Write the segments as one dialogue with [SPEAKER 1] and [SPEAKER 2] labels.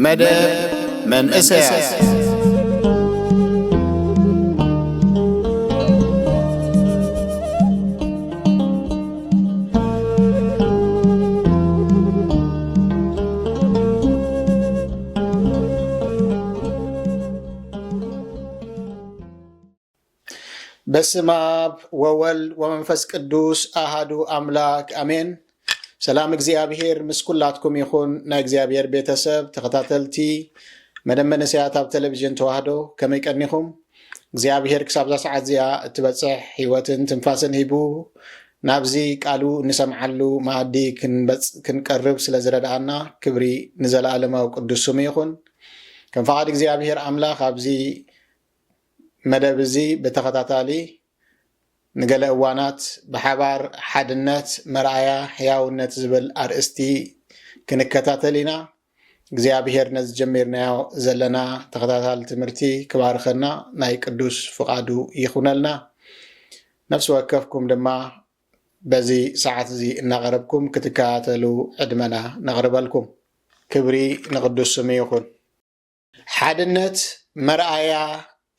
[SPEAKER 1] መደብ መንእሰያት በስመ አብ ወወልድ ወመንፈስ ቅዱስ አሃዱ አምላክ አሜን። ሰላም እግዚአብሔር ምስ ኩላትኩም ይኹን። ናይ እግዚአብሔር ቤተሰብ ተኸታተልቲ መደብ መንእሰያት ኣብ ቴሌቪዥን ተዋህዶ ከመይ ቀኒኹም? እግዚአብሔር ክሳብዛ ሰዓት እዚኣ እትበፅሕ ሂወትን ትንፋስን ሂቡ ናብዚ ቃሉ ንሰምዓሉ ማኣዲ ክንቀርብ ስለ ዝረዳኣና ክብሪ ንዘለኣለማዊ ቅዱስ ስሙ ይኹን። ከም ፈቃድ እግዚአብሔር ኣምላኽ ኣብዚ መደብ እዚ ብተኸታታሊ ንገለ እዋናት ብሓባር ሓድነት መርኣያ ሕያውነት ዝብል ኣርእስቲ ክንከታተል ኢና። እግዚአብሔር ነዚ ጀሚርናዮ ዘለና ተኸታታሊ ትምህርቲ ክባርኸና ናይ ቅዱስ ፍቃዱ ይኹነልና። ነፍሲ ወከፍኩም ድማ በዚ ሰዓት እዚ እናቐረብኩም ክትከታተሉ ዕድመና ነቕርበልኩም። ክብሪ ንቅዱስ ስሙ ይኹን። ሓድነት መርኣያ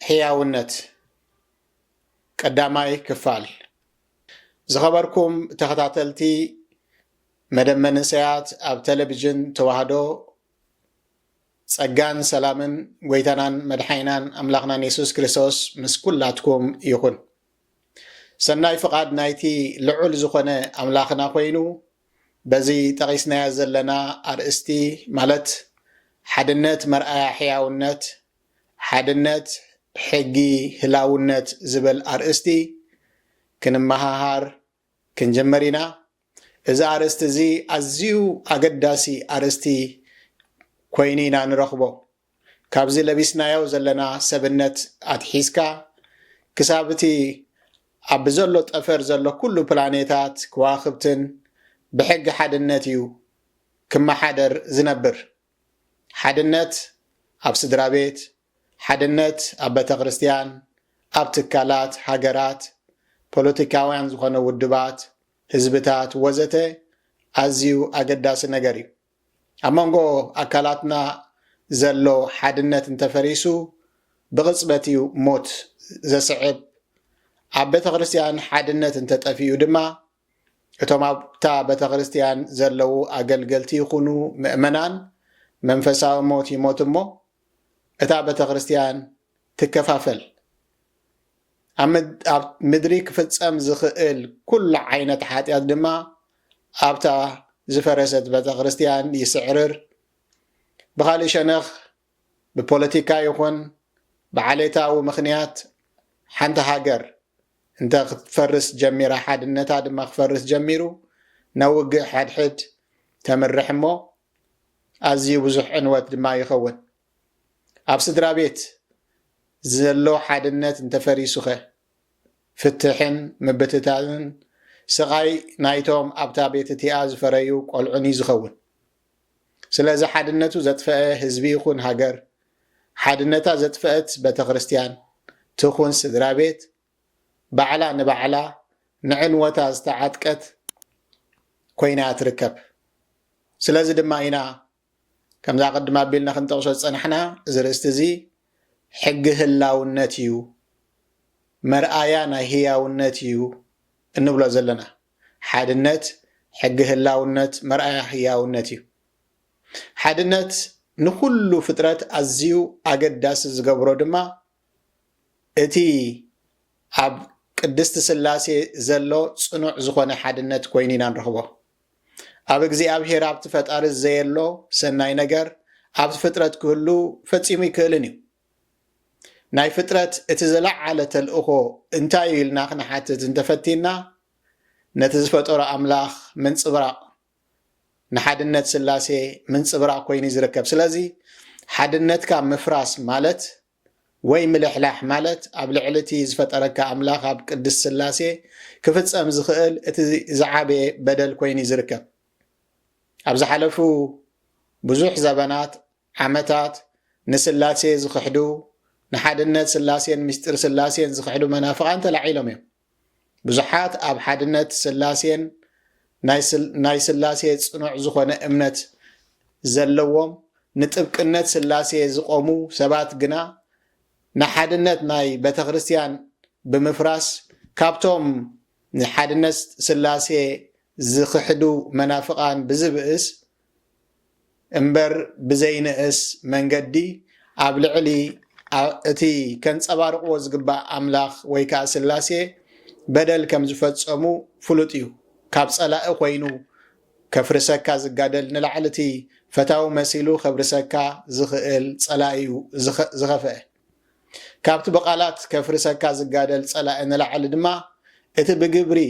[SPEAKER 1] ሕያውነት ቀዳማይ ክፋል። ዝኸበርኩም ተኸታተልቲ መደብ መንእሰያት ኣብ ቴሌቪዥን ተዋህዶ ጸጋን ሰላምን ጎይታናን መድሓይናን ኣምላኽናን የሱስ ክርስቶስ ምስ ኩላትኩም ይኹን። ሰናይ ፍቓድ ናይቲ ልዑል ዝኾነ ኣምላኽና ኮይኑ በዚ ጠቒስናያ ዘለና ኣርእስቲ ማለት ሓድነት መርኣያ ሕያውነት፣ ሓድነት ሕጊ ህላውነት ዝብል ኣርእስቲ ክንመሃሃር ክንጀመር ኢና። እዚ ኣርእስቲ እዚ ኣዝዩ ኣገዳሲ ኣርእስቲ ኮይኑ ኢና ንረኽቦ። ካብዚ ለቢስናዮ ዘለና ሰብነት ኣትሒዝካ ክሳብ እቲ ኣብ ዘሎ ጠፈር ዘሎ ኩሉ ፕላኔታት ከዋኽብትን ብሕጊ ሓድነት እዩ ክመሓደር ዝነብር። ሓድነት ኣብ ስድራ ቤት፣ ሓድነት ኣብ ቤተ ክርስቲያን፣ ኣብ ትካላት ሃገራት፣ ፖለቲካውያን ዝኾነ ውድባት፣ ህዝብታት ወዘተ ኣዝዩ ኣገዳሲ ነገር እዩ። ኣብ መንጎ ኣካላትና ዘሎ ሓድነት እንተፈሪሱ ብቕፅበት እዩ ሞት ዘስዕብ። ኣብ ቤተ ክርስቲያን ሓድነት እንተጠፊኡ ድማ እቶም ኣብታ ቤተ ክርስቲያን ዘለው ኣገልገልቲ ይኹኑ ምእመናን መንፈሳዊ ሞት ይሞት እሞ እታ ቤተ ክርስቲያን ትከፋፈል። ኣብ ምድሪ ክፍፀም ዝኽእል ኩሉ ዓይነት ሓጢኣት ድማ ኣብታ ዝፈረሰት ቤተ ክርስቲያን ይስዕርር። ብኻሊእ ሸነኽ ብፖለቲካ ይኹን ብዓሌታዊ ምኽንያት ሓንቲ ሃገር እንተ ክትፈርስ ጀሚራ ሓድነታ ድማ ክፈርስ ጀሚሩ ነውግእ ሓድሕድ ተምርሕ እሞ ኣዝዩ ብዙሕ ዕንወት ድማ ይኸውን። ኣብ ስድራ ቤት ዘሎ ሓድነት እንተፈሪሱኸ ፍትሕን ምብትታትን ስቃይ ናይቶም ኣብታ ቤት እቲኣ ዝፈረዩ ቆልዑን ዝኸውን። ስለዚ ሓድነቱ ዘጥፈአ ህዝቢ ይኹን ሃገር፣ ሓድነታ ዘጥፈአት ቤተ ክርስቲያን ትኹን ስድራ ቤት ባዕላ ንባዕላ ንዕንወታ ዝተዓጥቀት ኮይና ትርከብ። ስለዚ ድማ ኢና ከምዛ ቅድማ ኣቢልና ክንጠቕሶ ዝፀናሕና እዚ ርእስቲ እዚ ሕጊ ህላውነት እዩ፣ መርኣያ ናይ ህያውነት እዩ እንብሎ ዘለና። ሓድነት ሕጊ ህላውነት መርኣያ ህያውነት እዩ። ሓድነት ንኩሉ ፍጥረት ኣዝዩ ኣገዳሲ ዝገብሮ ድማ እቲ ኣብ ቅድስቲ ስላሴ ዘሎ ፅኑዕ ዝኾነ ሓድነት ኮይኑ ኢና ንረኽቦ። ኣብ እግዚኣብሔር ኣብቲ ፈጣሪ ዘየሎ ሰናይ ነገር ኣብቲ ፍጥረት ክህሉ ፈፂሙ ይክእልን እዩ። ናይ ፍጥረት እቲ ዘለዓለ ተልእኾ እንታይ ኢልና ክንሓትት እንተፈቲና ነቲ ዝፈጠሮ ኣምላኽ ምንፅብራቕ ንሓድነት ስላሴ ምንፅብራቕ ኮይኑ ዝርከብ። ስለዚ ሓድነትካ ምፍራስ ማለት ወይ ምልሕላሕ ማለት ኣብ ልዕሊ እቲ ዝፈጠረካ ኣምላኽ ኣብ ቅድስቲ ስላሴ ክፍፀም ዝኽእል እቲ ዝዓበየ በደል ኮይኑ ዝርከብ። ኣብ ዝሓለፉ ብዙሕ ዘበናት ዓመታት ንስላሴ ዝኽሕዱ ንሓድነት ስላሴን ምስጢር ስላሴን ዝኽሕዱ መናፍቃን ተላዒሎም እዮም። ብዙሓት ኣብ ሓድነት ስላሴን ናይ ስላሴ ጽኑዕ ዝኾነ እምነት ዘለዎም ንጥብቅነት ስላሴ ዝቆሙ ሰባት ግና ንሓድነት ናይ ቤተ ክርስቲያን ብምፍራስ ካብቶም ንሓድነት ስላሴ ዝኽሕዱ መናፍቃን ብዝብእስ እምበር ብዘይንእስ መንገዲ ኣብ ልዕሊ እቲ ከንፀባርቅዎ ዝግባእ ኣምላኽ ወይ ከዓ ስላሴ በደል ከም ዝፈጸሙ ፍሉጥ እዩ። ካብ ጸላኢ ኮይኑ ከፍርሰካ ዝጋደል ንላዕሊ እቲ ፈታዊ መሲሉ ከፍርሰካ ዝኽእል ጸላኢ እዩ ዝኸፍአ። ካብቲ ብቓላት ከፍርሰካ ዝጋደል ጸላኢ ንላዕሊ ድማ እቲ ብግብሪ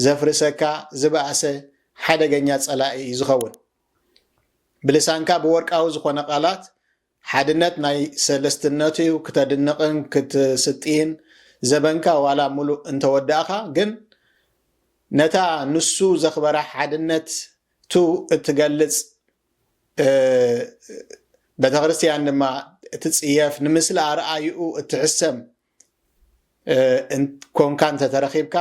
[SPEAKER 1] ዘፍርሰካ ዝበኣሰ ሓደገኛ ጸላኢ እዩ ዝኸውን። ብልሳንካ ብወርቃዊ ዝኾነ ቃላት ሓድነት ናይ ሰለስትነቱ ክተድንቕን ክትስጥይን ዘበንካ ዋላ ሙሉእ እንተወዳእኻ ግን ነታ ንሱ ዘኽበራ ሓድነት ቱ እትገልጽ ቤተ ክርስቲያን ድማ እትጽየፍ ንምስሊ ኣርኣይኡ እትሕሰም ኮንካ እንተተረኺብካ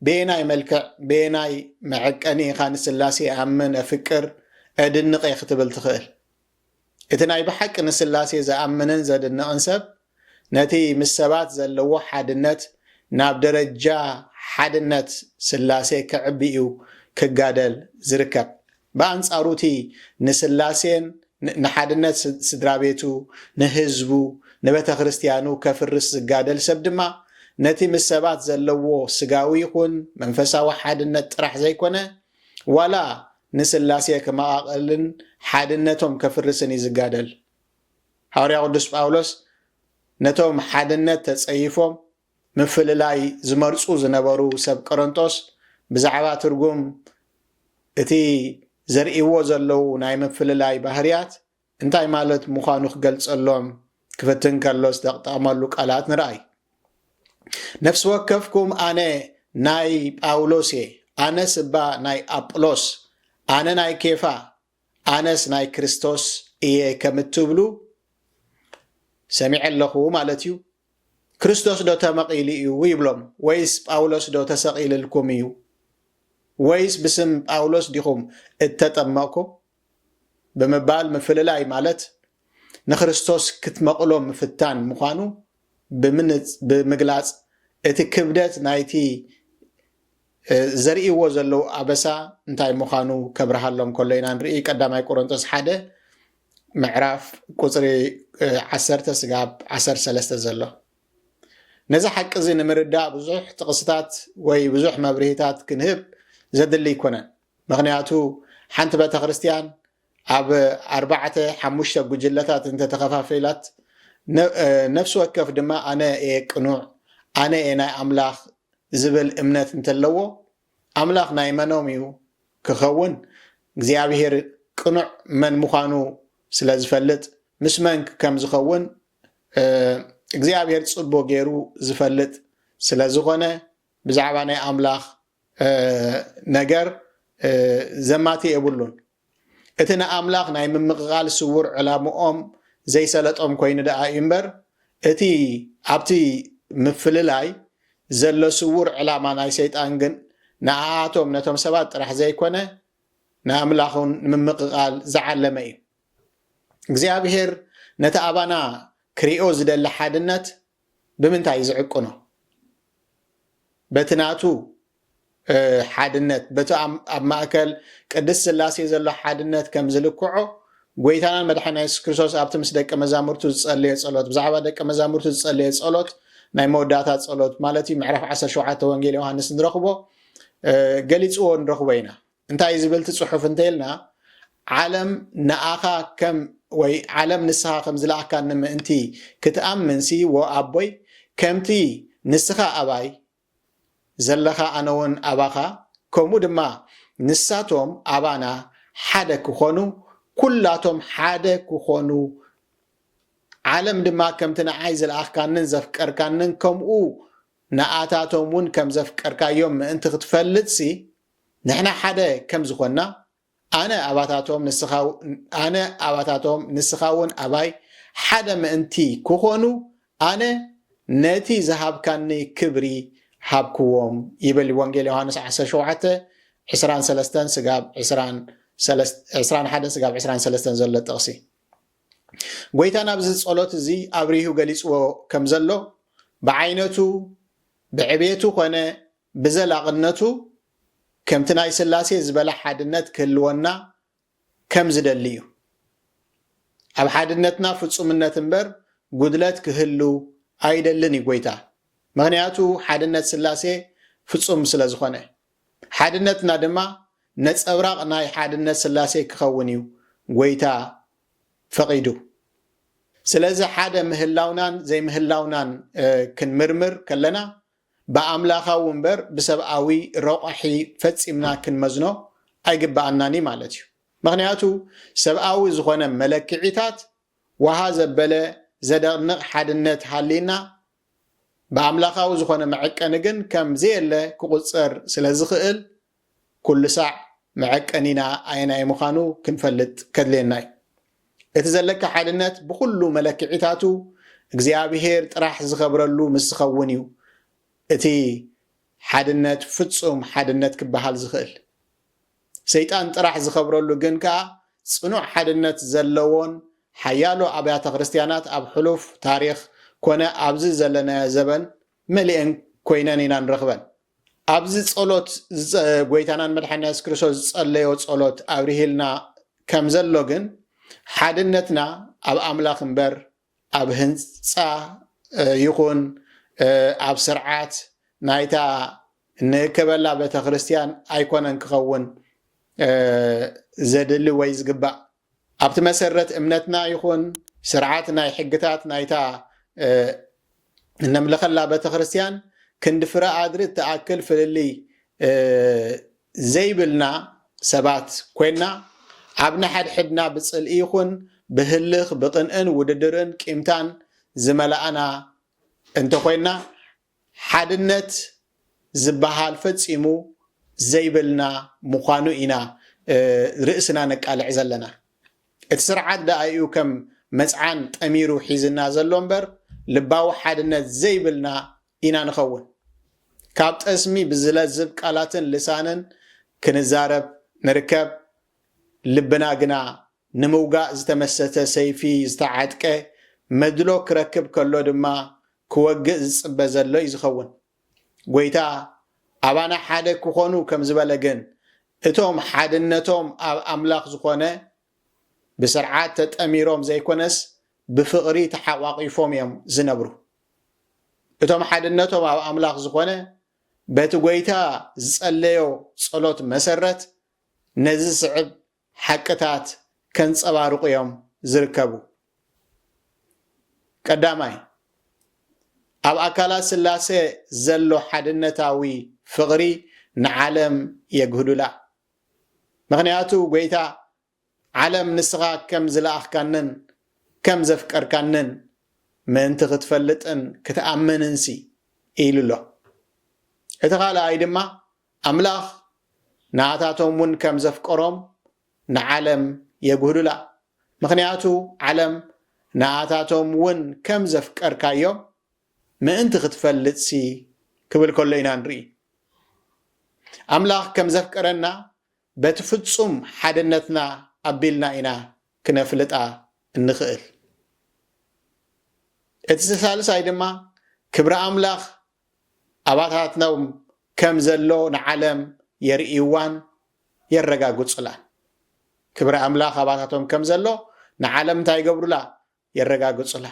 [SPEAKER 1] ብናይ መልክዕ ብናይ መዐቀኒ ኢኻ ንስላሴ ኣምን ኣፍቅር እድንቐ ክትብል ትኽእል። እቲ ናይ ብሓቂ ንስላሴ ዝኣምንን ዘድንቕን ሰብ ነቲ ምስ ሰባት ዘለዎ ሓድነት ናብ ደረጃ ሓድነት ስላሴ ክዕቢኡ ክጋደል ዝርከብ። ብኣንጻሩ እቲ ንስላሴን ንሓድነት ስድራ ቤቱ ንህዝቡ ንቤተ ክርስቲያኑ ከፍርስ ዝጋደል ሰብ ድማ ነቲ ምስ ሰባት ዘለዎ ስጋዊ ይኹን መንፈሳዊ ሓድነት ጥራሕ ዘይኮነ ዋላ ንስላሴ ከመቓቐልን ሓድነቶም ከፍርስን እዩ ዝጋደል። ሐዋርያ ቅዱስ ጳውሎስ ነቶም ሓድነት ተጸይፎም ምፍልላይ ዝመርፁ ዝነበሩ ሰብ ቆሮንጦስ ብዛዕባ ትርጉም እቲ ዘርእይዎ ዘለው ናይ ምፍልላይ ባህርያት እንታይ ማለት ምዃኑ ክገልጸሎም ክፍትን ከሎ ዝተጠቐመሉ ቃላት ንርአይ። ነፍሲ ወከፍኩም ኣነ ናይ ጳውሎስ እየ፣ ኣነ ስባ ናይ ኣጵሎስ፣ ኣነ ናይ ኬፋ፣ ኣነስ ናይ ክርስቶስ እየ ከምትብሉ ሰሚዐ ኣለኹ ማለት እዩ። ክርስቶስ ዶ ተመቒሉ እዩ ይብሎም? ወይስ ጳውሎስ ዶ ተሰቒልልኩም እዩ? ወይስ ብስም ጳውሎስ ዲኹም እተጠመቕኩም ብምባል ምፍልላይ ማለት ንክርስቶስ ክትመቕሎም ምፍታን ምዃኑ ብምግላጽ እቲ ክብደት ናይቲ ዘርእይዎ ዘለው ኣበሳ እንታይ ምዃኑ ከብርሃሎም ከሎ ኢና ንርኢ። ቀዳማይ ቆሮንጦስ 1 ምዕራፍ ቁፅሪ 10 ስጋብ 13 ዘሎ ነዚ ሓቂ እዚ ንምርዳእ ብዙሕ ጥቕስታት ወይ ብዙሕ መብርሂታት ክንህብ ዘድሊ ይኮነን። ምክንያቱ ሓንቲ ቤተ ክርስቲያን ኣብ 4-5 ጉጅለታት እንተተኸፋፈላት ነፍሲ ወከፍ ድማ ኣነ እየ ቅኑዕ ኣነ እየ ናይ ኣምላኽ ዝብል እምነት እንተለዎ ኣምላኽ ናይ መኖም እዩ ክኸውን እግዚኣብሔር ቅኑዕ መን ምዃኑ ስለ ዝፈልጥ ምስ መን ከም ዝኸውን እግዚኣብሔር ጽቡቕ ገይሩ ዝፈልጥ ስለ ዝኾነ ብዛዕባ ናይ ኣምላኽ ነገር ዘማቲ የብሉን። እቲ ንኣምላኽ ናይ ምምቕቓል ስውር ዕላምኦም ዘይሰለጦም ኮይኑ ደኣ እዩ እምበር እቲ ኣብቲ ምፍልላይ ዘሎ ስውር ዕላማ ናይ ሰይጣን ግን ንኣቶም ነቶም ሰባት ጥራሕ ዘይኮነ ንኣምላኹን ንምምቕቓል ዝዓለመ እዩ። እግዚኣብሔር ነቲ ኣባና ክሪኦ ዝደሊ ሓድነት ብምንታይ ዝዕቅኖ? በቲ ናቱ ሓድነት በቲ ኣብ ማእከል ቅድስት ስላሴ ዘሎ ሓድነት ከም ዝልክዖ ጎይታናን መድሓኒና ኢየሱስ ክርስቶስ ኣብቲ ምስ ደቀ መዛሙርቱ ዝጸለየ ጸሎት ብዛዕባ ደቀ መዛሙርቱ ዝጸለየ ጸሎት ናይ መወዳእታ ጸሎት ማለት እዩ ምዕራፍ 17 ወንጌል ዮሃንስ ንረኽቦ ገሊፅዎ ንረኽቦ ኢና። እንታይ ዝብል ትጽሑፍ እንተይልና ዓለም ንኣኻ ከም ወይ ዓለም ንስኻ ከም ዝለኣካ ንምእንቲ ክትኣምንሲ ወኣቦይ ከምቲ ንስኻ ኣባይ ዘለኻ ኣነ እውን ኣባኻ ከምኡ ድማ ንሳቶም ኣባና ሓደ ክኾኑ ኩላቶም ሓደ ክኾኑ ዓለም ድማ ከምቲ ንዓይ ዝለኣኽካንን ዘፍቀርካንን ከምኡ ንኣታቶም እውን ከም ዘፍቀርካዮም ምእንቲ ክትፈልጥሲ ንሕና ሓደ ከም ዝኾንና ኣነ ኣባታቶም ንስኻውን ኣባይ ሓደ ምእንቲ ክኾኑ ኣነ ነቲ ዝሃብካኒ ክብሪ ሃብክዎም ይብል ወንጌል ዮሃንስ 17:23 ስጋብ 21 ስጋብ 23 ዘሎ ጥቕሲ ጎይታ ናብዚ ጸሎት እዚ ኣብሪሁ ገሊጽዎ ከም ዘሎ ብዓይነቱ ብዕቤቱ ኮነ ብዘላቕነቱ ከምቲ ናይ ስላሴ ዝበለ ሓድነት ክህልወና ከም ዝደሊ እዩ ኣብ ሓድነትና ፍጹምነት እምበር ጉድለት ክህሉ ኣይደልን እዩ ጎይታ ምክንያቱ ሓድነት ስላሴ ፍጹም ስለ ዝኾነ ሓድነትና ድማ ነጸብራቕ ናይ ሓድነት ስላሴ ክኸውን እዩ ጎይታ ፈቂዱ ስለዚ ሓደ ምህላውናን ዘይምህላውናን ክንምርምር ከለና ብኣምላኻዊ እምበር ብሰብኣዊ ረቑሒ ፈጺምና ክንመዝኖ ኣይግባአናኒ ማለት እዩ ምክንያቱ ሰብኣዊ ዝኾነ መለክዒታት ወሃ ዘበለ ዘደቕንቕ ሓድነት ሃሊና ብኣምላኻዊ ዝኾነ መዐቀኒ ግን ከም ዘየለ ክቁፀር ስለ ዝኽእል ኩሉ ሳዕ መዐቀኒና ኣይናይ ምዃኑ ክንፈልጥ ከድልየና እዩ እቲ ዘለካ ሓድነት ብኩሉ መለክዒታቱ እግዚኣብሔር ጥራሕ ዝኸብረሉ ምስ ዝኸውን እዩ እቲ ሓድነት ፍጹም ሓድነት ክበሃል ዝኽእል ሰይጣን ጥራሕ ዝኸብረሉ ግን ከዓ ጽኑዕ ሓድነት ዘለዎን ሓያሎ ኣብያተ ክርስቲያናት ኣብ ሕሉፍ ታሪኽ ኮነ ኣብዚ ዘለናዮ ዘበን መሊአን ኮይነን ኢና ንረኽበን ኣብዚ ጸሎት ጎይታናን መድሓኒና ኢየሱስ ክርስቶስ ዝጸለዮ ጸሎት ኣብሪሂልና ከም ዘሎ ግን ሓድነትና ኣብ ኣምላኽ እምበር ኣብ ህንፃ ይኹን ኣብ ስርዓት ናይታ ንከበላ ቤተ ክርስቲያን ኣይኮነን ክኸውን ዘድሊ ወይ ዝግባእ ኣብቲ መሰረት እምነትና ይኹን ስርዓት ናይ ሕግታት ናይታ እነምልኸላ ቤተ ክርስቲያን ክንድፍረ ኣድሪ ተኣክል ፍልሊ ዘይብልና ሰባት ኮይና ኣብ ንሓድሕድና ብፅልኢ ይኹን ብህልኽ ብቕንዕን ውድድርን ቂምታን ዝመላኣና እንተኮይና ሓድነት ዝበሃል ፈጺሙ ዘይብልና ምዃኑ ኢና ርእስና ነቃልዕ ዘለና እቲ ስርዓት ደኣዩ ከም መፅዓን ጠሚሩ ሒዝና ዘሎ እምበር ልባዊ ሓድነት ዘይብልና ኢና ንኸውን ካብ ጠስሚ ብዝለዝብ ቃላትን ልሳንን ክንዛረብ ንርከብ ልብና ግና ንምውጋእ ዝተመሰተ ሰይፊ ዝተዓጥቀ መድሎ ክረክብ ከሎ ድማ ክወግእ ዝፅበ ዘሎ እዩ ዝኸውን ጎይታ ኣባና ሓደ ክኾኑ ከም ዝበለ ግን እቶም ሓድነቶም ኣብ ኣምላኽ ዝኾነ ብስርዓት ተጠሚሮም ዘይኮነስ ብፍቕሪ ተሓቋቂፎም እዮም ዝነብሩ እቶም ሓድነቶም ኣብ ኣምላኽ ዝኾነ በቲ ጎይታ ዝጸለዮ ጸሎት መሰረት ነዚ ስዕብ ሓቅታት ከንጸባርቑ እዮም ዝርከቡ ቀዳማይ ኣብ ኣካላት ስላሴ ዘሎ ሓድነታዊ ፍቕሪ ንዓለም የግህዱላ ምክንያቱ ጎይታ ዓለም ንስኻ ከም ዝለኣኽካንን ከም ዘፍቀርካንን ምእንቲ ክትፈልጥን ክትኣምንንሲ ኢሉሎ እቲ ካልኣይ ድማ ኣምላኽ ንኣታቶም እውን ከም ዘፍቀሮም ንዓለም የግህዱላ ምክንያቱ ዓለም ንኣታቶም እውን ከም ዘፍቀርካዮም ምእንቲ ክትፈልጥሲ ክብል ከሎ ኢና ንርኢ ኣምላኽ ከም ዘፍቀረና በቲ ፍጹም ሓድነትና ኣቢልና ኢና ክነፍልጣ እንኽእል እቲ ሳልሳይ ድማ ክብሪ ኣምላኽ ኣባታትናም ከም ዘሎ ንዓለም የርእይዋን የረጋግጹላን ክብሪ ኣምላኽ ኣባታቶም ከም ዘሎ ንዓለም እንታይ ይገብሩላ የረጋግጹላ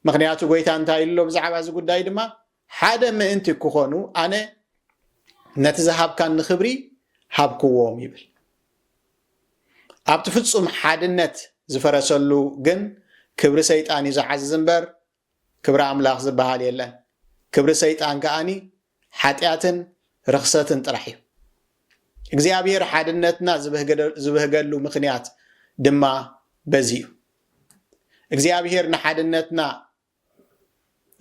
[SPEAKER 1] ምክንያቱ ጎይታ እንታይ ኢሉሎ ብዛዕባ እዚ ጉዳይ ድማ ሓደ ምእንቲ ክኾኑ ኣነ ነቲ ዝሃብካኒ ክብሪ ሃብክዎም ይብል ኣብቲ ፍጹም ሓድነት ዝፈረሰሉ ግን ክብሪ ሰይጣን እዩ ዝዓዝዝ እምበር ክብሪ ኣምላኽ ዝበሃል የለን ክብሪ ሰይጣን ከኣኒ ሓጢኣትን ርክሰትን ጥራሕ እዩ እግዚኣብሔር ሓድነትና ዝበህገሉ ምክንያት ድማ በዚ እዩ እግዚኣብሔር ንሓድነትና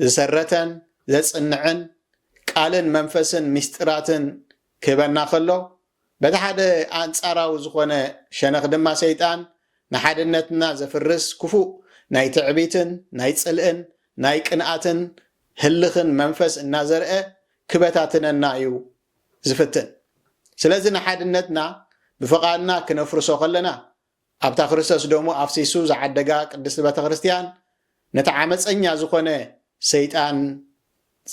[SPEAKER 1] ዝሰረተን ዘጽንዕን ቃልን መንፈስን ምስጢራትን ክህበና ከሎ በታ ሓደ አንጻራዊ ዝኾነ ሸነኽ ድማ ሰይጣን ንሓድነትና ዘፍርስ ክፉእ ናይ ትዕቢትን ናይ ጽልእን ናይ ቅንኣትን ህልኽን መንፈስ እናዘርአ ክበታትነና እዩ ዝፍትን። ስለዚ ንሓድነትና ብፍቓድና ክነፍርሶ ከለና ኣብታ ክርስቶስ ደሙ ኣፍሲሱ ዝዓደጋ ቅድስቲ ቤተ ክርስቲያን ነቲ ዓመፀኛ ዝኾነ ሰይጣን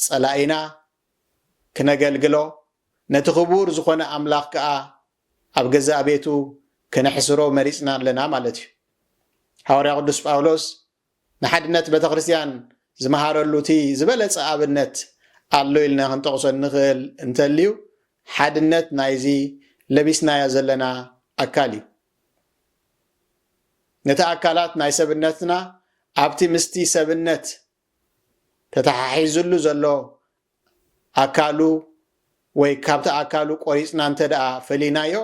[SPEAKER 1] ጸላኢና ክነገልግሎ ነቲ ክቡር ዝኾነ ኣምላኽ ከዓ ኣብ ገዛእ ቤቱ ክነሕስሮ መሪፅና ኣለና ማለት እዩ። ሐዋርያ ቅዱስ ጳውሎስ ንሓድነት ቤተ ክርስቲያን ዝመሃረሉ እቲ ዝበለፀ ኣብነት ኣሎ ኢልና ክንጠቕሶ ንኽእል እንተልዩ ሓድነት ናይዚ ለቢስናዮ ዘለና ኣካል እዩ። ነቲ ኣካላት ናይ ሰብነትና ኣብቲ ምስቲ ሰብነት ተተሓሒዙሉ ዘሎ ኣካሉ ወይ ካብቲ ኣካሉ ቆሪፅና እንተ ደኣ ፈሊናዮ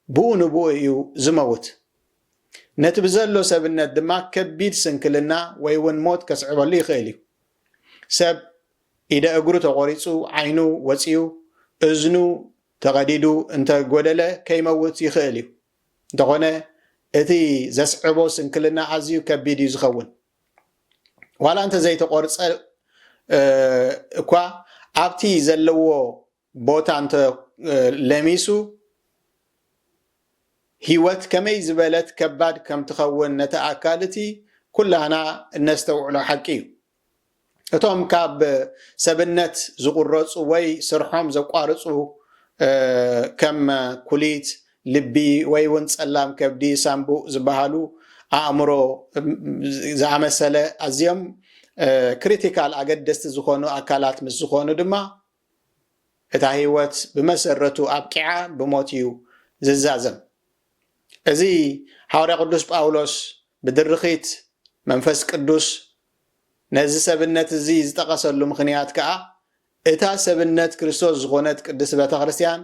[SPEAKER 1] ብኡ ንብኡ እዩ ዝመውት። ነቲ ብዘሎ ሰብነት ድማ ከቢድ ስንክልና ወይ እውን ሞት ከስዕበሉ ይኽእል እዩ። ሰብ ኢደ እግሩ ተቆሪፁ ዓይኑ ወፂኡ እዝኑ ተቐዲዱ እንተጎደለ ከይመውት ይኽእል እዩ። እንተኾነ እቲ ዘስዕቦ ስንክልና ኣዝዩ ከቢድ እዩ ዝኸውን። ዋላ እንተ ዘይተቆርፀ እኳ ኣብቲ ዘለዎ ቦታ እንተ ለሚሱ ህይወት ከመይ ዝበለት ከባድ ከም ትኸውን ነቲ ኣካል እቲ ኩላና እነስተውዕሎ ሓቂ እዩ። እቶም ካብ ሰብነት ዝቁረፁ ወይ ስርሖም ዘቋርፁ ከም ኩሊት፣ ልቢ ወይ እውን ጸላም ከብዲ፣ ሳምቡእ ዝበሃሉ ኣእምሮ ዝኣመሰለ ኣዝዮም ክሪቲካል ኣገደስቲ ዝኾኑ ኣካላት ምስ ዝኾኑ ድማ እታ ህይወት ብመሰረቱ ኣብቂዓ ብሞት እዩ ዝዛዘም። እዚ ሐዋርያ ቅዱስ ጳውሎስ ብድርኺት መንፈስ ቅዱስ ነዚ ሰብነት እዚ ዝጠቐሰሉ ምክንያት ከዓ እታ ሰብነት ክርስቶስ ዝኾነት ቅድስት ቤተ ክርስቲያን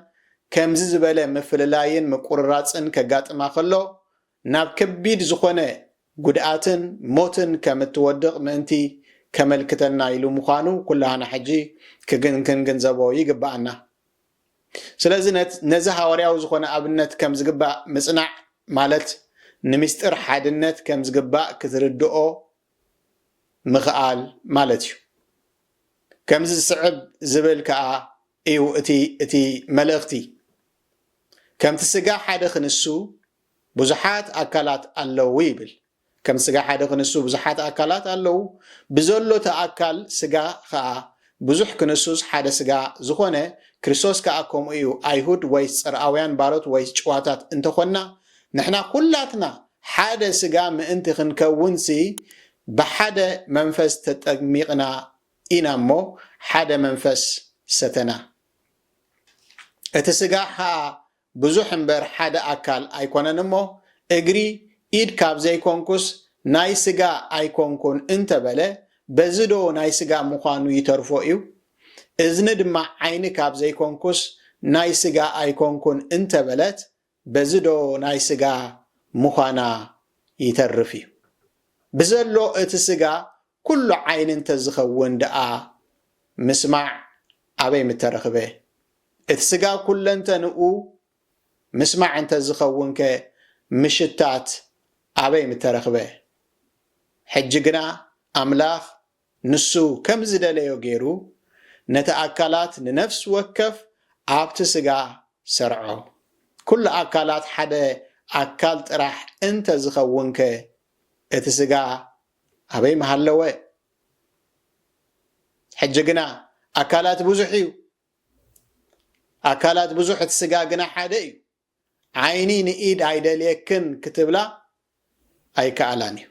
[SPEAKER 1] ከምዚ ዝበለ ምፍልላይን ምቁርራፅን ከጋጥማ ከሎ ናብ ከቢድ ዝኾነ ጉድኣትን ሞትን ከም እትወድቕ ምእንቲ ከመልክተና ኢሉ ምዃኑ ኩላና ሕጂ ክንግንዘቦ ይግባአና። ስለዚ ነዚ ሃዋርያዊ ዝኾነ ኣብነት ከም ዝግባእ ምጽናዕ ማለት ንምስጢር ሓድነት ከም ዝግባእ ክትርድኦ ምኽኣል ማለት እዩ። ከምዚ ዝስዕብ ዝብል ከዓ እዩ እቲ መልእኽቲ። ከምቲ ስጋ ሓደ ክንሱ ብዙሓት ኣካላት ኣለዉ ይብል። ከም ስጋ ሓደ ክንሱ ብዙሓት ኣካላት ኣለዉ ብዘሎ ተኣካል ስጋ ከዓ ብዙሕ ክንሱስ ሓደ ስጋ ዝኾነ ክርስቶስ ከዓ ከምኡ እዩ። ኣይሁድ ወይ ጽርዓውያን ባሮት ወይ ጭዋታት እንተኾንና ንሕና ኩላትና ሓደ ስጋ ምእንቲ ክንከውንሲ ብሓደ መንፈስ ተጠሚቕና ኢና እሞ ሓደ መንፈስ ሰተና። እቲ ስጋ ከዓ ብዙሕ እምበር ሓደ ኣካል ኣይኮነን እሞ እግሪ ኢድ ካብ ዘይኮንኩስ ናይ ስጋ ኣይኮንኩን እንተበለ በዚ ዶ ናይ ስጋ ምዃኑ ይተርፎ እዩ። እዝኒ ድማ ዓይኒ ካብ ዘይኮንኩስ ናይ ስጋ ኣይኮንኩን እንተበለት በዚ ዶ ናይ ስጋ ምዃና ይተርፍ እዩ። ብዘሎ እቲ ስጋ ኩሉ ዓይኒ እንተዝኸውን ደኣ ምስማዕ ኣበይ ምተረኽበ? እቲ ስጋ ኩለንተንኡ ምስማዕ እንተዝኸውንከ ምሽታት ኣበይ ምተረኽበ? ሕጂ ግና ኣምላኽ ንሱ ከም ዝደለዮ ገይሩ ነቲ ኣካላት ንነፍስ ወከፍ ኣብቲ ስጋ ሰርዖ። ኩሉ ኣካላት ሓደ ኣካል ጥራሕ እንተዝኸውንከ እቲ ስጋ ኣበይ መሃለወ? ሕጂ ግና ኣካላት ብዙሕ እዩ። ኣካላት ብዙሕ እቲ ስጋ ግና ሓደ እዩ። ዓይኒ ንኢድ ኣይደልየክን ክትብላ ኣይከኣላን እዩ።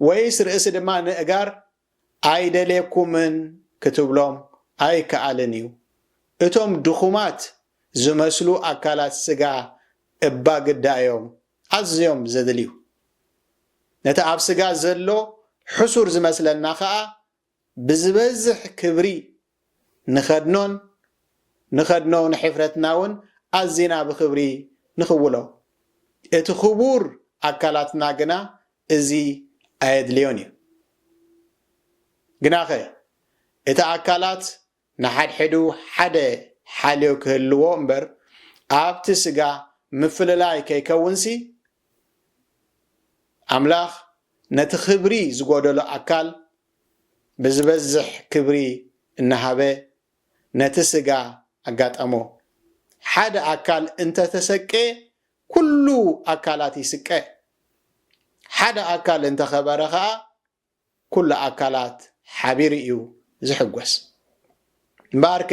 [SPEAKER 1] ወይስ ርእሲ ድማ ንእጋር ኣይደልየኩምን ክትብሎም ኣይከኣልን እዩ። እቶም ድኹማት ዝመስሉ ኣካላት ስጋ እባ ግዳዮም ኣዝዮም ዘድልዩ ነቲ ኣብ ስጋ ዘሎ ሕሱር ዝመስለና ከዓ ብዝበዝሕ ክብሪ ንኸድኖ ንሕፍረትና እውን ኣዝና ብክብሪ ንኽውሎ። እቲ ክቡር ኣካላትና ግና እዚ ኣየድልዮን እዩ። ግናኸ እቲ ኣካላት ንሓድሕዱ ሓደ ሓልዮ ክህልዎ እምበር ኣብቲ ስጋ ምፍልላይ ከይከውንሲ ኣምላኽ ነቲ ክብሪ ዝጎደሎ ኣካል ብዝበዝሕ ክብሪ እናሃበ ነቲ ስጋ ኣጋጠሞ ሓደ ኣካል እንተተሰቀ ኩሉ ኣካላት ይስቀ ሓደ ኣካል እንተኸበረ ከዓ ኩሉ ኣካላት ሓቢር እዩ ዝሕጎስ እምበኣርከ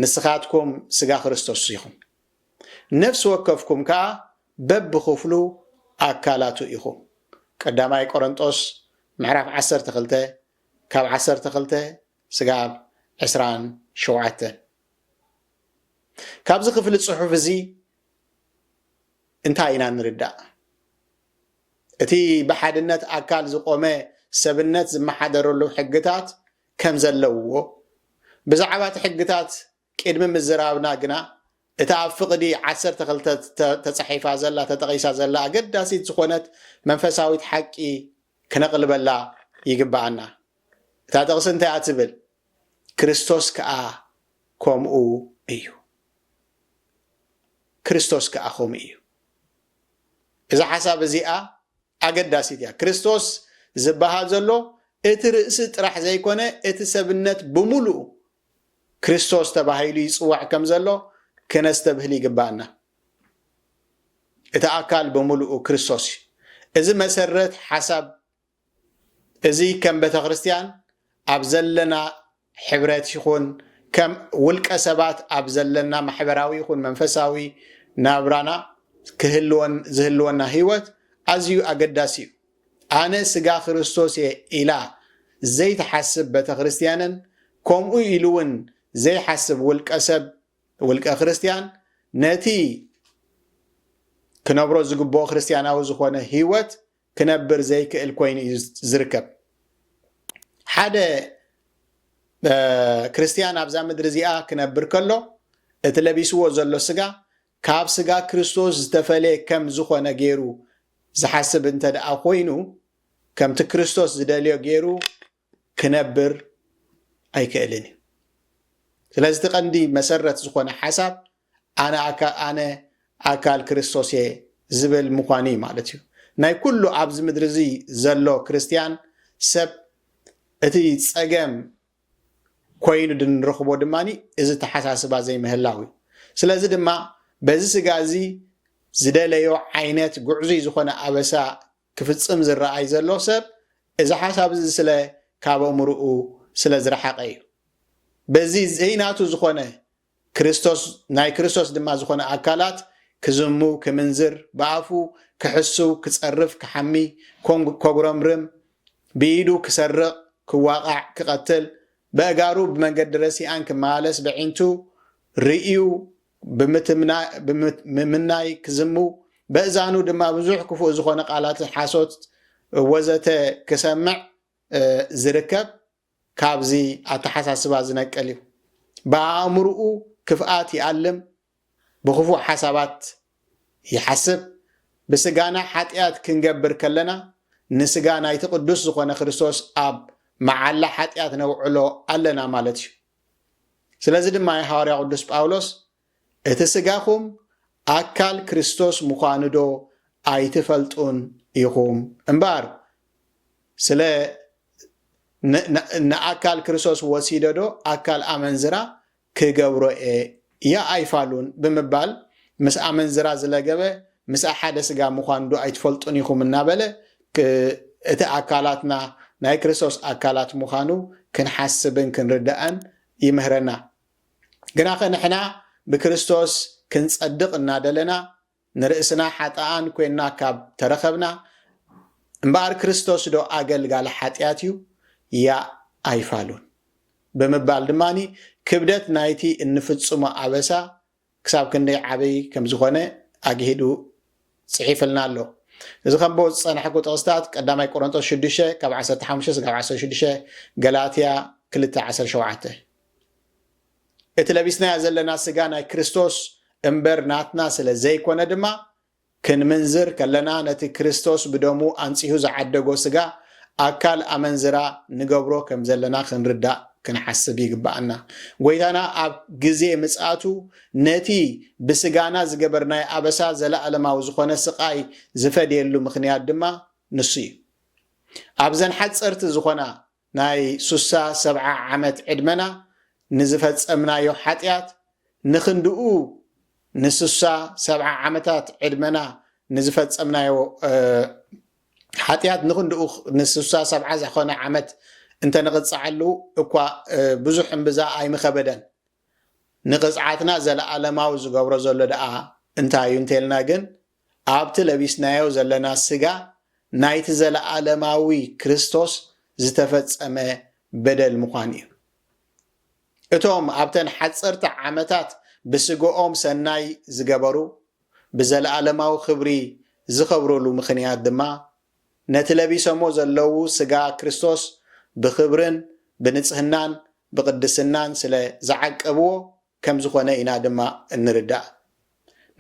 [SPEAKER 1] ንስኻትኩም ስጋ ክርስቶስ ኢኹም ነፍሲ ወከፍኩም ከዓ በብክፍሉ ኣካላቱ ኢኹም ቀዳማይ ቆሮንጦስ ምዕራፍ 12 ካብ 12 ስጋብ 27 ካብዚ ክፍሊ ጽሑፍ እዚ እንታይ ኢና ንርዳእ እቲ ብሓድነት ኣካል ዝቆመ ሰብነት ዝመሓደረሉ ሕግታት ከም ዘለውዎ ብዛዕባ እቲ ሕግታት ቅድሚ ምዝራብና ግና እቲ ኣብ ፍቕዲ 12 ተጻሒፋ ዘላ ተጠቒሳ ዘላ ኣገዳሲት ዝኾነት መንፈሳዊት ሓቂ ክነቕልበላ ይግባአና እታ ጥቕሲ እንታይ እያ ትብል ክርስቶስ ከዓ ከምኡ እዩ ክርስቶስ ከዓ ከምኡ እዩ እዛ ሓሳብ እዚኣ ኣገዳሲት እያ ክርስቶስ ዝበሃል ዘሎ እቲ ርእሲ ጥራሕ ዘይኮነ እቲ ሰብነት ብምሉኡ ክርስቶስ ተባሂሉ ይፅዋዕ ከም ዘሎ ክነስተብህል ይግባአና እቲ ኣካል ብምሉኡ ክርስቶስ እዩ እዚ መሰረት ሓሳብ እዚ ከም ቤተ ክርስቲያን ኣብ ዘለና ሕብረት ይኹን ከም ውልቀ ሰባት ኣብ ዘለና ማሕበራዊ ይኹን መንፈሳዊ ናብራና ክህልወን ዝህልወና ህይወት ኣዝዩ ኣገዳሲ እዩ ኣነ ስጋ ክርስቶስ ኢላ ዘይተሓስብ ቤተ ክርስቲያንን ከምኡ ኢሉ እውን ዘይሓስብ ውልቀ ሰብ ውልቀ ክርስቲያን ነቲ ክነብሮ ዝግብኦ ክርስቲያናዊ ዝኾነ ህይወት ክነብር ዘይክእል ኮይኑ እዩ ዝርከብ ሓደ ክርስቲያን ኣብዛ ምድሪ እዚኣ ክነብር ከሎ እቲ ለቢስዎ ዘሎ ስጋ ካብ ስጋ ክርስቶስ ዝተፈለየ ከም ዝኾነ ገይሩ ዝሓስብ እንተደኣ ኮይኑ ከምቲ ክርስቶስ ዝደልዮ ገይሩ ክነብር ኣይክእልን እዩ ስለዚ እቲ ቀንዲ መሰረት ዝኾነ ሓሳብ ኣነ ኣካል ክርስቶስ እየ ዝብል ምዃኑ እዩ ማለት እዩ ናይ ኩሉ ኣብዚ ምድሪ እዚ ዘሎ ክርስቲያን ሰብ እቲ ፀገም ኮይኑ ድንረኽቦ ድማኒ እዚ ተሓሳስባ ዘይምህላው እዩ ስለዚ ድማ በዚ ስጋ እዚ ዝደለዮ ዓይነት ጉዕዙይ ዝኾነ ኣበሳ ክፍፅም ዝረኣይ ዘሎ ሰብ እዚ ሓሳብ እዚ ስለ ካብ ኣእምርኡ ስለ ዝረሓቐ እዩ በዚ ዘይናቱ ዝኾነ ክርስቶስ ናይ ክርስቶስ ድማ ዝኾነ ኣካላት ክዝሙ ክምንዝር ብኣፉ ክሕስው ክፀርፍ ክሓሚ ከጉረምርም ብኢዱ ክሰርቕ ክዋቃዕ ክቐትል በእጋሩ ብመንገዲ ረሲኣን ክመላለስ ብዒንቱ ርእዩ ብምናይ ክዝሙ በእዛኑ ድማ ብዙሕ ክፉእ ዝኾነ ቃላት ሓሶት ወዘተ ክሰምዕ ዝርከብ ካብዚ ኣተሓሳስባ ዝነቀል እዩ ብኣእምርኡ ክፍኣት ይኣልም ብክፉእ ሓሳባት ይሓስብ ብስጋና ሓጢኣት ክንገብር ከለና ንስጋ ናይቲ ቅዱስ ዝኾነ ክርስቶስ ኣብ መዓላ ሓጢኣት ነውዕሎ ኣለና ማለት እዩ ስለዚ ድማ ሐዋርያ ቅዱስ ጳውሎስ እቲ ስጋኹም ኣካል ክርስቶስ ምዃኑ ዶ ኣይትፈልጡን ኢኹም እምበር ስለ ንኣካል ክርስቶስ ወሲዶ ዶ ኣካል ኣመንዝራ ክገብሮ እያ ኣይፋሉን ብምባል ምስ ኣመንዝራ ዝለገበ ምስ ሓደ ስጋ ምዃኑ ዶ ኣይትፈልጡን ኢኹም እናበለ እቲ ኣካላትና ናይ ክርስቶስ ኣካላት ምዃኑ ክንሓስብን ክንርዳእን ይምህረና ግና ንሕና ብክርስቶስ ክንጸድቕ እናደለና ንርእስና ሓጣኣን ኮይንና ካብ ተረኸብና እምበኣር ክርስቶስ ዶ ኣገልጋሊ ሓጢኣት እዩ ያ ኣይፋሉን ብምባል ድማኒ ክብደት ናይቲ እንፍጽሞ ኣበሳ ክሳብ ክንደይ ዓበይ ከም ዝኾነ ኣግሂዱ ጽሒፍልና ኣሎ እዚ ከምቦ ዝፀናሕኩ ጥቕስታት ቀዳማይ ቆሮንጦስ 6 ካብ 15 ካብ 16 ገላትያ 2:17 እቲ ለቢስናዮ ዘለና ስጋ ናይ ክርስቶስ እምበር ናትና ስለ ዘይኮነ ድማ ክንምንዝር ከለና ነቲ ክርስቶስ ብደሙ ኣንፂሁ ዝዓደጎ ስጋ ኣካል ኣመንዝራ ንገብሮ ከም ዘለና ክንርዳእ ክንሓስብ ይግባአና ጎይታና ኣብ ግዜ ምጽኣቱ ነቲ ብስጋና ዝገበርናይ ኣበሳ ዘለኣለማዊ ዝኾነ ስቃይ ዝፈድየሉ ምኽንያት ድማ ንሱ እዩ ኣብዘን ሓፀርቲ ዝኾና ናይ 60-70 ዓመት ዕድመና ንዝፈጸምናዮ ሓጢኣት ንኽንድኡ ን60-70 ዓመታት ዕድመና ንዝፈጸምናዮ ሓጢኣት ንኽንድኡ ን60-70 ዝኾነ ዓመት እንተንቕፅዓሉ እኳ ብዙሕ እምብዛ ኣይምኸበደን ንቕፅዓትና ዘለኣለማዊ ዝገብሮ ዘሎ ደኣ እንታይ እዩ እንተልና ግን ኣብቲ ለቢስናዮ ዘለና ስጋ ናይቲ ዘለኣለማዊ ክርስቶስ ዝተፈጸመ በደል ምዃን እዩ እቶም ኣብተን ሓፀርቲ ዓመታት ብስግኦም ሰናይ ዝገበሩ ብዘለኣለማዊ ክብሪ ዝኸብረሉ ምኽንያት ድማ ነቲ ለቢሶሞ ዘለዉ ስጋ ክርስቶስ ብክብርን ብንጽህናን ብቅድስናን ስለ ዝዓቀብዎ ከም ዝኾነ ኢና ድማ እንርዳእ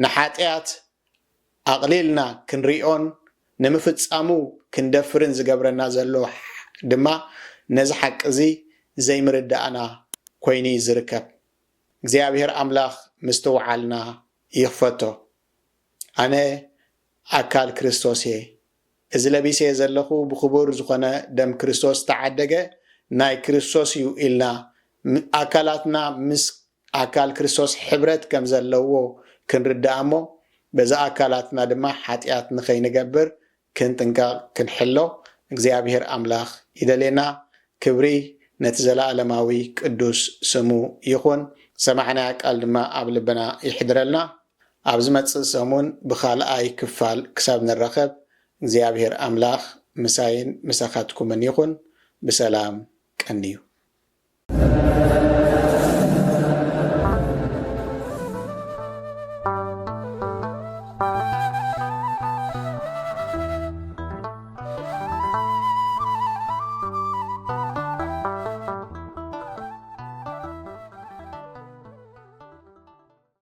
[SPEAKER 1] ንሓጢኣት ኣቕሊልና ክንሪኦን ንምፍጻሙ ክንደፍርን ዝገብረና ዘሎ ድማ ነዚ ሓቂ እዚ ዘይምርዳእና ኮይኑ ዝርከብ እግዚአብሔር ኣምላኽ ምስተውዓልና ይኽፈቶ ኣነ ኣካል ክርስቶስ እየ እዚ ለቢሰ ዘለኹ ብክቡር ዝኾነ ደም ክርስቶስ ተዓደገ ናይ ክርስቶስ እዩ ኢልና ኣካላትና ምስ ኣካል ክርስቶስ ሕብረት ከም ዘለዎ ክንርዳእ እሞ በዛ ኣካላትና ድማ ሓጢኣት ንኸይንገብር ክንጥንቀቕ ክንሕሎ እግዚአብሔር ኣምላኽ ይደልየና ክብሪ ነቲ ዘለኣለማዊ ቅዱስ ስሙ ይኹን ሰማዕና ቃል ድማ ኣብ ልብና ይሕድረልና ኣብ ዝመጽእ ሰሙን ብኻልኣይ ክፋል ክሳብ ንረኸብ እግዚአብሔር ኣምላኽ ምሳይን ምሳኻትኩምን ይኹን ብሰላም ቀንዩ